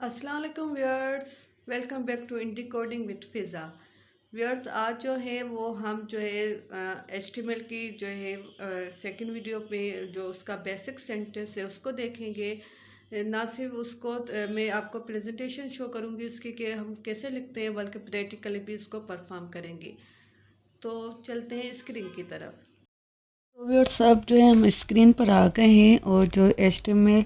अस्सलाम वालेकुम viewers, welcome back to indie coding with Fiza. Viewers, आज जो है वो हम जो है एचटीएमएल की जो है सेकंड वीडियो पे जो उसका बेसिक सेंटेंस है उसको देखेंगे। ना सिर्फ उसको मैं आपको प्रेजेंटेशन शो करूँगी उसकी कि हम कैसे लिखते हैं, बल्कि प्रैक्टिकली भी उसको परफॉर्म करेंगे। तो चलते हैं स्क्रीन की तरफ। तो व्यूअर्स, अब जो है हम स्क्रीन पर आ गए हैं और जो HTML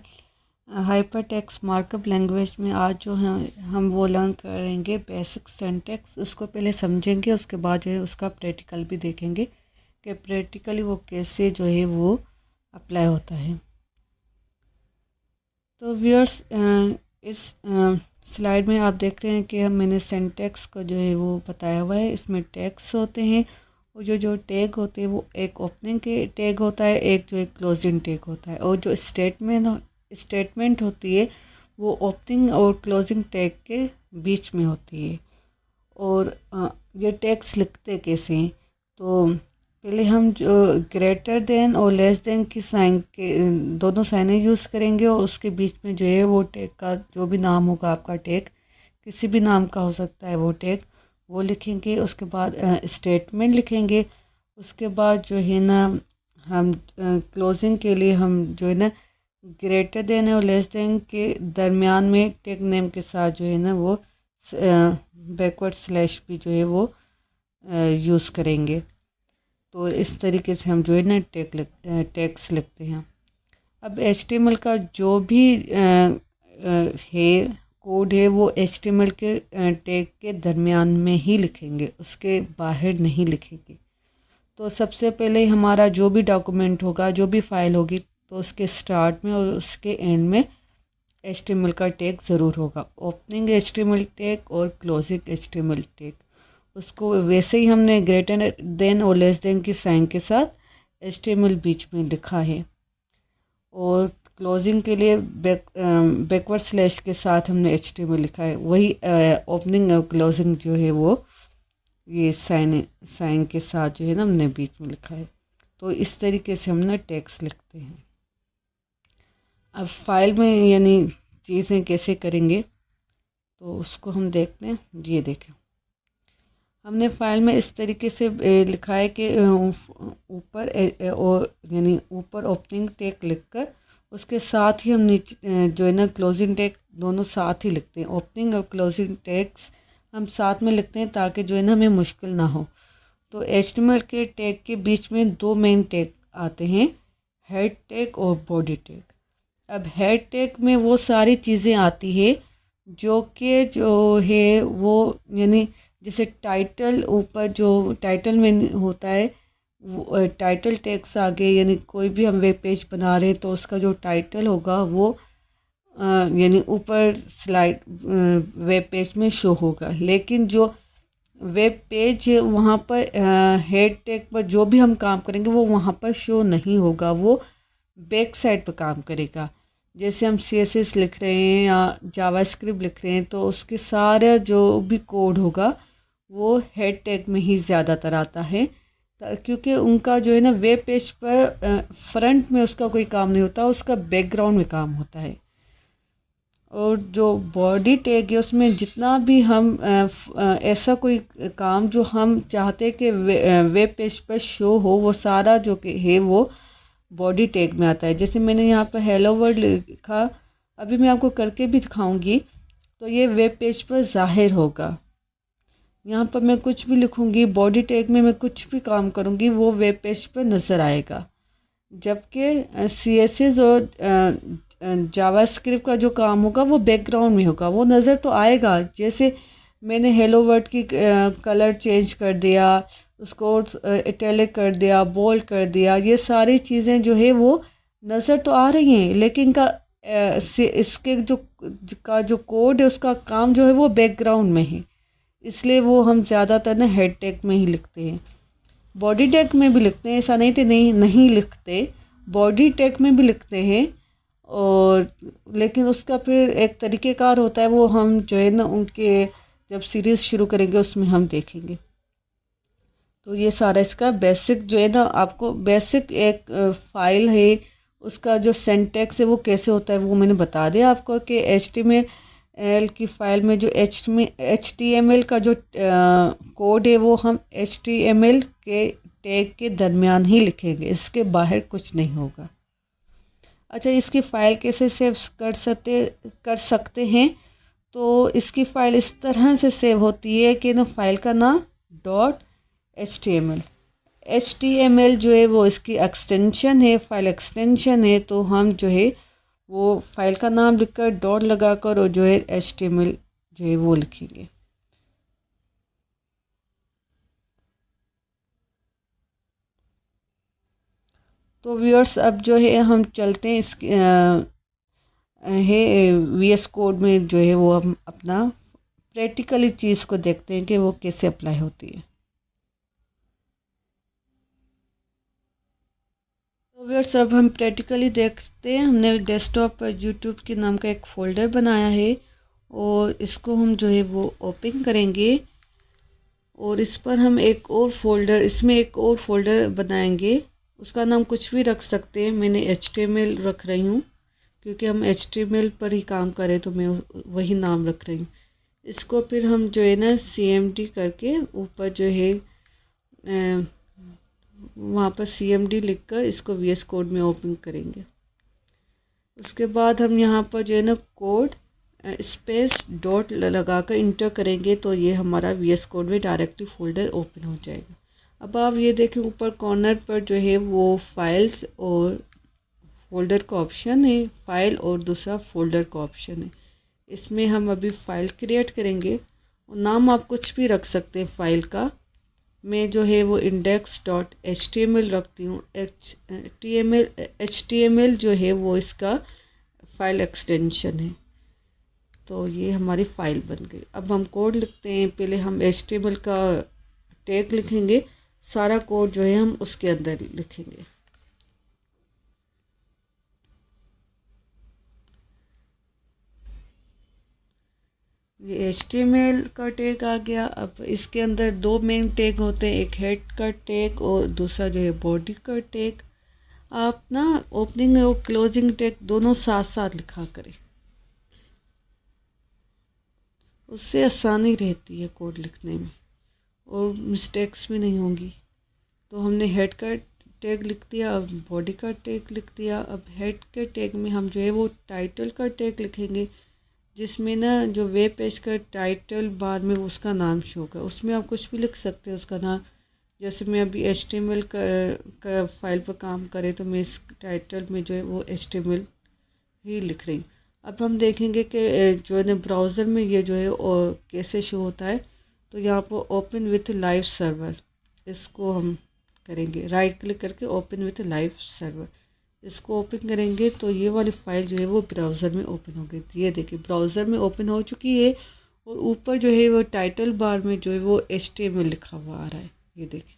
hyper text markup language में आज जो है हम वो लर्न करेंगे बेसिक सिंटैक्स। उसको पहले समझेंगे, उसके बाद जो है उसका प्रैक्टिकल भी देखेंगे कि प्रैक्टिकली वो कैसे जो है वो अप्लाई होता है। तो व्यूअर्स, इस स्लाइड में आप देख रहे हैं कि मैंने सिंटैक्स को जो है वो बताया हुआ है। इसमें टैग्स होते हैं और जो टैग होते हैं वो एक ओपनिंग के टैग होता है, एक जो एक क्लोजिंग टैग होता है, और जो स्टेटमेंट होती है वो ओपनिंग और क्लोजिंग टैग के बीच में होती है। और ये टैग्स लिखते कैसे हैं, तो पहले हम जो ग्रेटर देन और लेस देन की साइन के दोनों साइनें यूज़ करेंगे, और उसके बीच में जो है वो टैग का जो भी नाम होगा, आपका टैग किसी भी नाम का हो सकता है, वो टैग वो लिखेंगे। उसके बाद स्टेटमेंट लिखेंगे। उसके बाद जो है ना हम क्लोजिंग के लिए हम जो है ना ग्रेटर देन और लेस देन के दरमियान में टैग नेम के साथ जो है ना वो बैकवर्ड स्लैश भी जो है वो यूज़ करेंगे। तो इस तरीके से हम जो है ना टैग्स लिखते हैं। अब एचटीएमएल का जो भी है कोड है वो एचटीएमएल के टैग के दरमियान में ही लिखेंगे, उसके बाहर नहीं लिखेंगे। तो सबसे पहले हमारा जो भी डॉक्यूमेंट होगा, जो भी फाइल होगी, तो उसके स्टार्ट में और उसके एंड में एचटीएमएल का टैग ज़रूर होगा, ओपनिंग एचटीएमएल टैग और क्लोजिंग एचटीएमएल टैग। उसको वैसे ही हमने ग्रेटर देन और लेस देन की साइन के साथ एचटीएमएल बीच में लिखा है, और क्लोजिंग के लिए बैकवर्ड स्लैश के साथ हमने एचटीएमएल लिखा है। वही ओपनिंग और क्लोजिंग जो है वो ये साइन के साथ जो है ना हमने बीच में लिखा है। तो इस तरीके से हम ना टैग्स लिखते हैं। अब फाइल में यानी चीज़ें कैसे करेंगे तो उसको हम देखते हैं। ये देखें, हमने फाइल में इस तरीके से लिखा है कि ऊपर और यानी ऊपर ओपनिंग टैग लिखकर उसके साथ ही हम नीचे जो है ना क्लोजिंग टैग दोनों साथ ही लिखते हैं। ओपनिंग और क्लोजिंग टैग्स हम साथ में लिखते हैं ताकि जो है ना हमें मुश्किल ना हो। तो एचटीएमएल के टैग के बीच में दो मेन टैग आते हैं, हेड टैग और बॉडी टैग। अब हेड टैग में वो सारी चीज़ें आती है जो है वो यानी जैसे टाइटल, ऊपर जो टाइटल में होता है वो टाइटल टैग्स आगे, यानी कोई भी हम वेब पेज बना रहे हैं तो उसका जो टाइटल होगा वो यानी ऊपर स्लाइड वेब पेज में शो होगा। लेकिन जो वेब पेज वहाँ पर हेड टैग पर जो भी हम काम करेंगे वो वहाँ पर शो नहीं होगा, वो बैक साइड पर काम करेगा। जैसे हम CSS लिख रहे हैं या जावास्क्रिप्ट लिख रहे हैं तो उसके सारा जो भी कोड होगा वो हेड टैग में ही ज़्यादातर आता है, क्योंकि उनका जो है ना वेब पेज पर फ्रंट में उसका कोई काम नहीं होता, उसका बैकग्राउंड में काम होता है। और जो बॉडी टैग है उसमें जितना भी हम ऐसा कोई काम जो हम चाहते हैं कि वेब पेज पर शो हो, वो सारा जो है वो बॉडी टैग में आता है। जैसे मैंने यहाँ पर हेलो वर्ल्ड लिखा, अभी मैं आपको करके भी दिखाऊंगी, तो ये वेब पेज पर ज़ाहिर होगा। यहाँ पर मैं कुछ भी लिखूंगी, बॉडी टैग में मैं कुछ भी काम करूँगी वो वेब पेज पर नज़र आएगा। जबकि CSS और जावास्क्रिप्ट का जो काम होगा वो बैकग्राउंड में होगा, वो नज़र तो आएगा। जैसे मैंने हेलो वर्ड की कलर चेंज कर दिया, उसको इटैलिक कर दिया, बोल्ड कर दिया, ये सारी चीज़ें जो है वो नज़र तो आ रही हैं, लेकिन इसके जो कोड है उसका काम जो है वो बैकग्राउंड में है, इसलिए वो हम ज़्यादातर ना हेड टैग में ही लिखते हैं। बॉडी टैग में भी लिखते हैं, ऐसा नहीं थे नहीं लिखते, बॉडी टैग में भी लिखते हैं। और लेकिन उसका फिर एक तरीक़ेकार होता है, वो हम जो है ना उनके जब सीरीज़ शुरू करेंगे उसमें हम देखेंगे। तो ये सारा इसका बेसिक जो है ना, आपको बेसिक एक फ़ाइल है उसका जो सिंटैक्स है वो कैसे होता है वो मैंने बता दिया आपको कि HTML एल की फ़ाइल में जो HTML का जो कोड है वो हम HTML के टैग के दरमियान ही लिखेंगे, इसके बाहर कुछ नहीं होगा। अच्छा, इसकी फ़ाइल कैसे सेव कर सकते हैं? तो इसकी फ़ाइल इस तरह से सेव होती है कि ना फ़ाइल का नाम .html जो है वो इसकी एक्सटेंशन है, फ़ाइल एक्सटेंशन है। तो हम जो है वो फ़ाइल का नाम लिखकर डॉट लगाकर और जो है HTML जो है वो लिखेंगे। तो व्यूअर्स, अब जो है हम चलते हैं इस है VS कोड में जो है वो हम अपना प्रैक्टिकली चीज़ को देखते हैं कि वो कैसे अप्लाई होती है। तो व्यूअर्स, अब हम प्रैक्टिकली देखते हैं। हमने डेस्कटॉप पर यूट्यूब के नाम का एक फ़ोल्डर बनाया है और इसको हम जो है वो ओपन करेंगे और इस पर हम इसमें एक और फोल्डर बनाएंगे। उसका नाम कुछ भी रख सकते हैं। मैंने HTML रख रही हूँ क्योंकि हम HTML पर ही काम करें, तो मैं वही नाम रख रही हूँ। इसको फिर हम जो है ना CMD करके ऊपर जो है वहाँ पर CMD लिखकर इसको VS कोड में ओपन करेंगे। उसके बाद हम यहाँ पर जो है ना कोड स्पेस डॉट लगाकर इंटर करेंगे तो ये हमारा VS कोड में डायरेक्टली फ़ोल्डर ओपन हो जाएगा। अब आप ये देखें ऊपर कॉर्नर पर जो है वो फाइल्स और फोल्डर का ऑप्शन है, फ़ाइल और दूसरा फ़ोल्डर का ऑप्शन है। इसमें हम अभी फ़ाइल क्रिएट करेंगे और नाम आप कुछ भी रख सकते हैं फ़ाइल का। मैं जो है वो index.html रखती हूँ। HTML जो है वो इसका फ़ाइल एक्सटेंशन है। तो ये हमारी फ़ाइल बन गई। अब हम कोड लिखते हैं। पहले हम HTML का टैग लिखेंगे, सारा कोड जो है हम उसके अंदर लिखेंगे। ये HTML का टैग आ गया। अब इसके अंदर दो मेन टैग होते हैं, एक हेड का टैग और दूसरा जो है बॉडी का टैग। आप ना ओपनिंग और क्लोजिंग टैग दोनों साथ साथ लिखा करें, उससे आसानी रहती है कोड लिखने में और मिस्टेक्स भी नहीं होंगी। तो हमने हेड का टैग लिख दिया, अब बॉडी का टैग लिख दिया। अब हेड के टैग में हम जो है वो टाइटल का टैग लिखेंगे, जिसमें ना जो वेब पेज का टाइटल बार में उसका नाम शो होगा। उसमें आप कुछ भी लिख सकते हैं उसका नाम। जैसे मैं अभी HTML का फाइल पर काम करे तो मैं इस टाइटल में जो है वो HTML ही लिख रही हूँ। अब हम देखेंगे कि जो है ना ब्राउज़र में ये जो है और कैसे शो होता है। तो यहाँ पर ओपन विथ लाइव सर्वर, इसको हम करेंगे राइट क्लिक करके ओपन विथ लाइव सर्वर। इसको ओपन करेंगे तो ये वाली फ़ाइल जो है वो ब्राउज़र में ओपन हो गई। तो ये देखिए ब्राउज़र में ओपन हो चुकी है और ऊपर जो है वो टाइटल बार में जो है वो HTML लिखा हुआ आ रहा है, ये देखिए।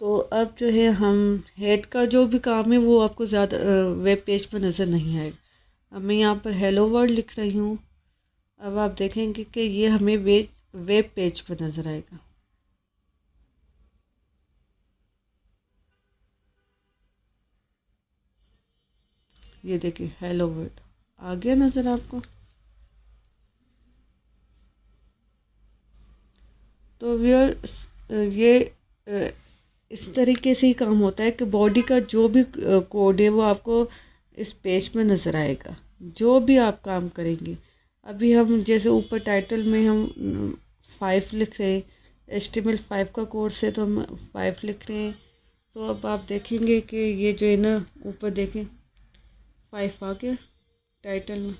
तो अब जो है हम हेड का जो भी काम है वो आपको ज़्यादा वेब पेज पर नज़र नहीं आएगा। अब मैं यहाँ पर हेलो वर्ल्ड लिख रही हूँ। अब आप देखेंगे कि ये हमें वेब पेज पर नज़र आएगा। ये देखिए हेलो वर्ल्ड आ गया नज़र आपको। तो व्यूअर, ये इस तरीके से ही काम होता है कि बॉडी का जो भी कोड है वो आपको इस पेज में नज़र आएगा जो भी आप काम करेंगे। अभी हम जैसे ऊपर टाइटल में हम 5 लिख रहे हैं, HTML5 का कोर्स है तो हम 5 लिख रहे हैं। तो अब आप देखेंगे कि ये जो है ना ऊपर देखें 5 आ गया टाइटल में।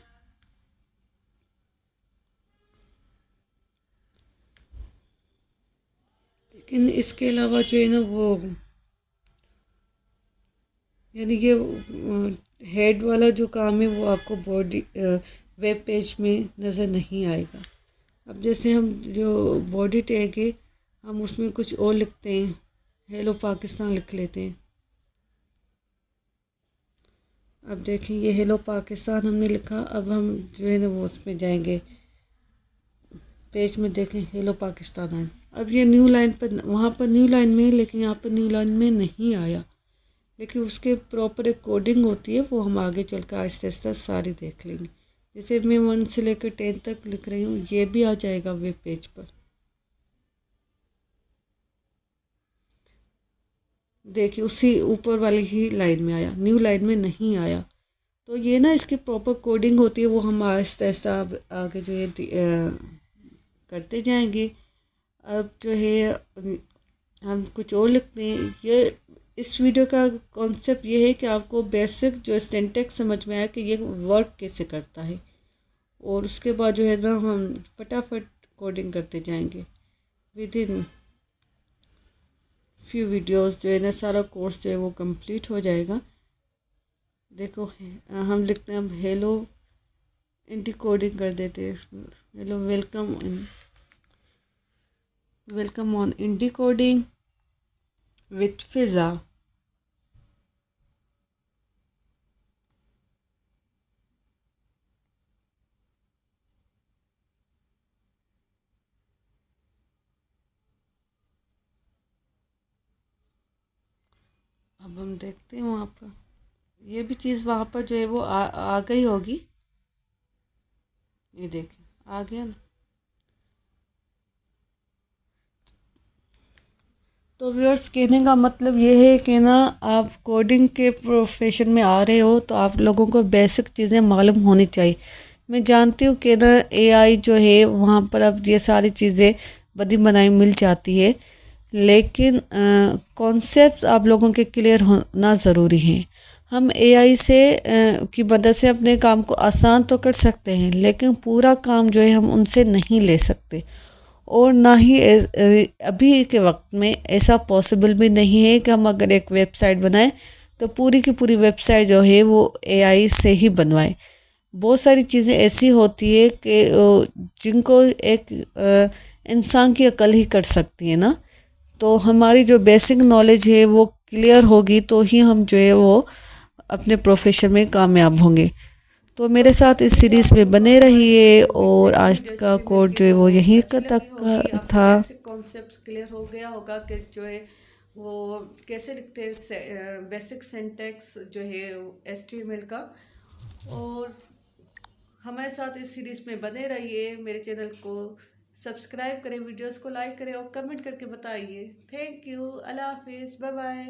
लेकिन इसके अलावा जो है ना वो यानी कि हेड वाला जो काम है वो आपको बॉडी वेब पेज में नज़र नहीं आएगा। अब जैसे हम जो बॉडी टैग है हम उसमें कुछ और लिखते हैं, हेलो पाकिस्तान लिख लेते हैं। अब देखें ये हेलो पाकिस्तान हमने लिखा। अब हम जो है ना वो उसमें जाएंगे पेज में, देखें हेलो पाकिस्तान आए। अब ये न्यू लाइन पर, वहाँ पर न्यू लाइन में है लेकिन यहाँ पर न्यू लाइन में नहीं आया। लेकिन उसके प्रॉपर एक कोडिंग होती है, वो हम आगे चल कर आहिस्ता आहिस्ता सारी देख लेंगे। जैसे मैं 1 से लेकर 10 तक लिख रही हूँ, ये भी आ जाएगा वेब पेज पर। देखिए उसी ऊपर वाली ही लाइन में आया, न्यू लाइन में नहीं आया। तो ये ना इसकी प्रॉपर कोडिंग होती है, वो हम आहिस्ता आहिस्ता आगे जो है करते जाएंगे। अब जो है हम कुछ और लिखते हैं। ये इस वीडियो का कॉन्सेप्ट ये है कि आपको बेसिक जो सिंटैक्स समझ में आया कि ये वर्क कैसे करता है, और उसके बाद जो है ना हम फटाफट कोडिंग करते जाएंगे। विद इन फ्यू वीडियोस जो है ना सारा कोर्स जो है वो कंप्लीट हो जाएगा। देखो हम लिखते हैं, हम हेलो इंडी कोडिंग कर देते हैं। Hello welcome on indie coding with Fiza. अब हम देखते हैं वहाँ पर ये भी चीज़ वहाँ पर जो है वो आ गई होगी। ये देखें आ गया ना। तो व्यूअर्स कहने का मतलब ये है कि ना आप कोडिंग के प्रोफेशन में आ रहे हो तो आप लोगों को बेसिक चीज़ें मालूम होनी चाहिए। मैं जानती हूँ कि ना एआई जो है वहाँ पर अब ये सारी चीज़ें बनी बनाई मिल जाती है, लेकिन कॉन्सेप्ट आप लोगों के क्लियर होना ज़रूरी है। हम एआई से की मदद से अपने काम को आसान तो कर सकते हैं, लेकिन पूरा काम जो है हम उनसे नहीं ले सकते। और ना ही अभी के वक्त में ऐसा पॉसिबल भी नहीं है कि हम अगर एक वेबसाइट बनाएं तो पूरी की पूरी वेबसाइट जो है वो एआई से ही बनवाएं। बहुत सारी चीज़ें ऐसी होती है कि जिनको एक इंसान की अकल ही कर सकती है ना। तो हमारी जो बेसिक नॉलेज है वो क्लियर होगी तो ही हम जो है वो अपने प्रोफेशन में कामयाब होंगे। तो मेरे साथ इस सीरीज़ में बने रहिए, और आज का कोड जो है वो यहीं तक था। बेसिक कॉन्सेप्ट क्लियर हो गया होगा कि जो है वो कैसे लिखते हैं, बेसिक सिंटैक्स जो है एचटीएमएल का। और हमारे साथ इस सीरीज़ में बने रहिए। मेरे चैनल को सब्सक्राइब करें, वीडियोस को लाइक करें और कमेंट करके बताइए। थैंक यू, अल्लाह हाफिज़, बाय बाय।